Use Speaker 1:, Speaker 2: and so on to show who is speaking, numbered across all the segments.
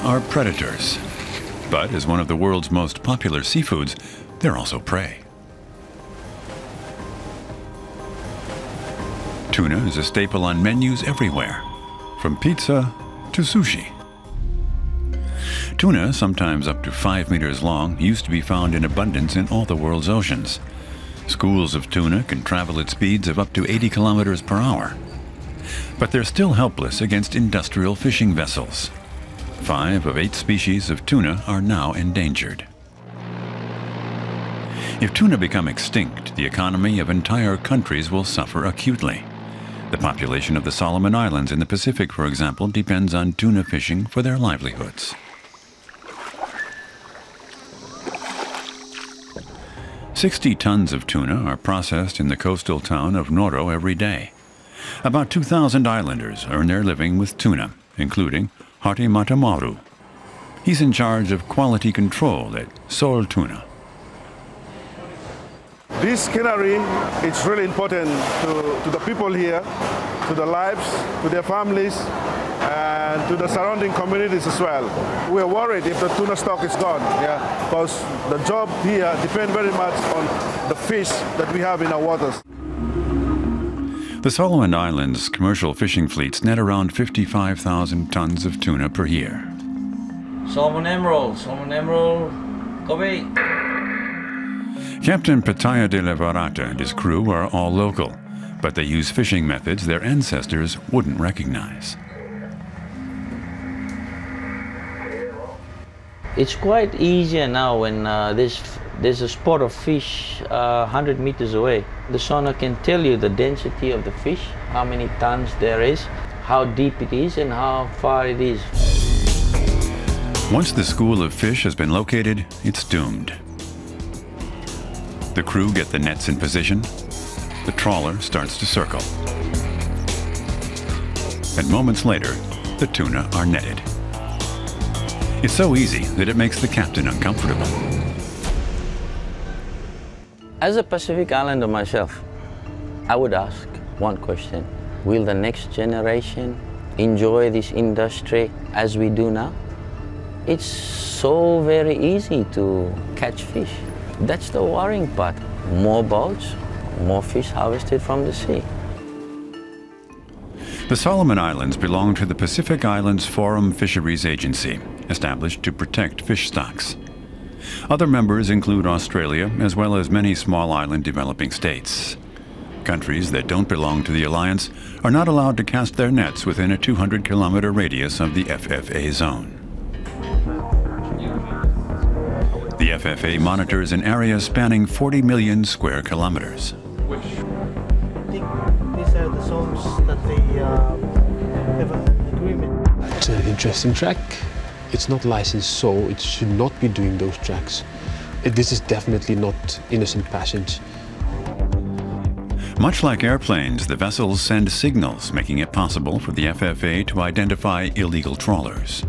Speaker 1: are predators, but as one of the world's most popular seafoods, they're also prey. Tuna is a staple on menus everywhere, from pizza to sushi. Tuna, sometimes up to 5 meters long, used to be found in abundance in all the world's oceans. Schools of tuna can travel at speeds of up to 80 kilometers per hour. But they're still helpless against industrial fishing vessels. 5 of 8 species of tuna are now endangered. If tuna become extinct, the economy of entire countries will suffer acutely. The population of the Solomon Islands in the Pacific, for example, depends on tuna fishing for their livelihoods. 60 tons of tuna are processed in the coastal town of Noro every day. About 2,000 islanders earn their living with tuna, including Harti Matamaru. He's in charge of quality control at Sol Tuna.
Speaker 2: This cannery is really important to the people here, to their lives, to their families, and to the surrounding communities as well. We're worried if the tuna stock is gone, because the job here depends very much on the fish that we have in our waters.
Speaker 1: The Solomon Islands' commercial fishing fleets net around 55,000 tons of tuna per year.
Speaker 3: Salmon emerald, Kobe.
Speaker 1: Captain Pataya de Levarata and his crew are all local, but they use fishing methods their ancestors wouldn't recognize.
Speaker 3: It's quite easier now when there's a spot of fish 100 meters away. The sonar can tell you the density of the fish, how many tons there is, how deep it is, and how far it is.
Speaker 1: Once the school of fish has been located, it's doomed. The crew get the nets in position. The trawler starts to circle. And moments later, the tuna are netted. It's so easy that it makes the captain uncomfortable.
Speaker 3: As a Pacific Islander myself, I would ask one question. Will the next generation enjoy this industry as we do now? It's so very easy to catch fish. That's the worrying part. More boats, more fish harvested from the sea.
Speaker 1: The Solomon Islands belong to the Pacific Islands Forum Fisheries Agency, established to protect fish stocks. Other members include Australia, as well as many small island developing states. Countries that don't belong to the alliance are not allowed to cast their nets within a 200-kilometer radius of the FFA zone. The FFA monitors an area spanning 40 million square kilometers.
Speaker 4: I think these are the zones that they have an agreement.
Speaker 5: It's an interesting track. It's not licensed, so it should not be doing those tracks. This is definitely not innocent passage.
Speaker 1: Much like airplanes, the vessels send signals, making it possible for the FFA to identify illegal trawlers.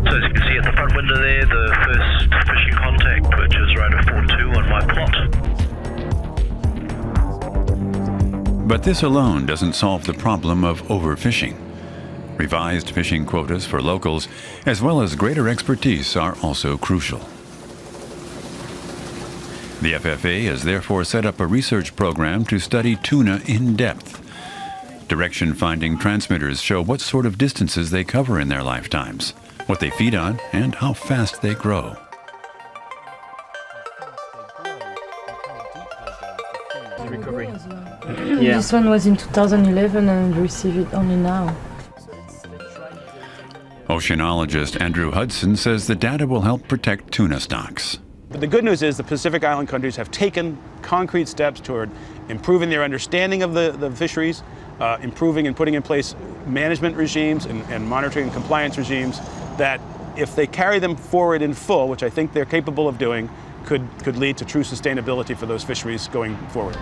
Speaker 6: So as you can see at the front window there, the first fishing contact, which is radar 42 on my plot.
Speaker 1: But this alone doesn't solve the problem of overfishing. Revised fishing quotas for locals, as well as greater expertise, are also crucial. The FFA has therefore set up a research program to study tuna in depth. Direction-finding transmitters show what sort of distances they cover in their lifetimes, what they feed on, and how fast they grow.
Speaker 7: Yeah. This one was in 2011 and received it only now.
Speaker 1: Oceanologist Andrew Hudson says the data will help protect tuna stocks.
Speaker 8: But the good news is the Pacific Island countries have taken concrete steps toward improving their understanding of the fisheries, improving and putting in place management regimes and monitoring and compliance regimes that, if they carry them forward in full, which I think they're capable of doing, could lead to true sustainability for those fisheries going forward.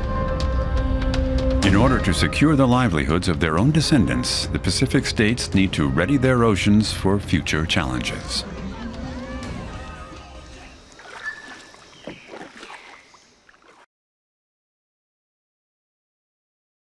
Speaker 1: In order to secure the livelihoods of their own descendants, the Pacific states need to ready their oceans for future challenges.